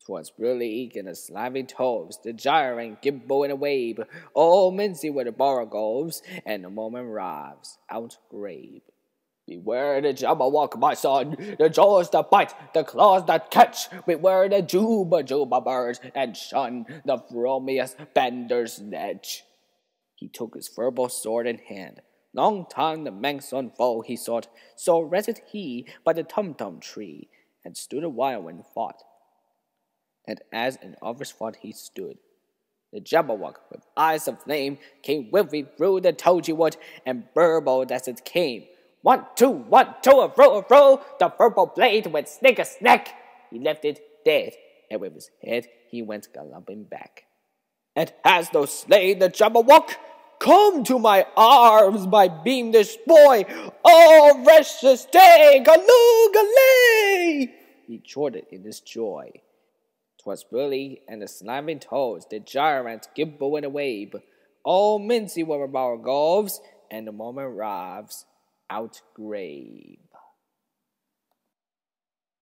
'Twas Brilly and the slimy toves, the gyre gimble and a wabe, all mincy where the borogoves, and the moment arrives, out grave. Beware the Jabberwock, my son, the jaws that bite, the claws that catch. Beware the Juba bird, and shun the Phromius bender's edge. He took his verbal sword in hand. Long time the Manx on foe he sought, so rested he by the Tumtum tree, and stood a while and fought. And as in others fought he stood, the Jabberwock, with eyes of flame, came whiffing through the toji wood, and burbled as it came. 1, 2, 1, 2, a row, the purple blade went snick a snack. He left it dead, and with his head he went galloping back. And hast thou slain the Jabberwock? Come to my arms, my beamish boy! Oh, precious day, galoo-galay! He chortled in his joy. 'Twas Brilly and the slimy toes, the gyrant gimble and a wabe. All mincy were our goves, and the moment arrives, out grave.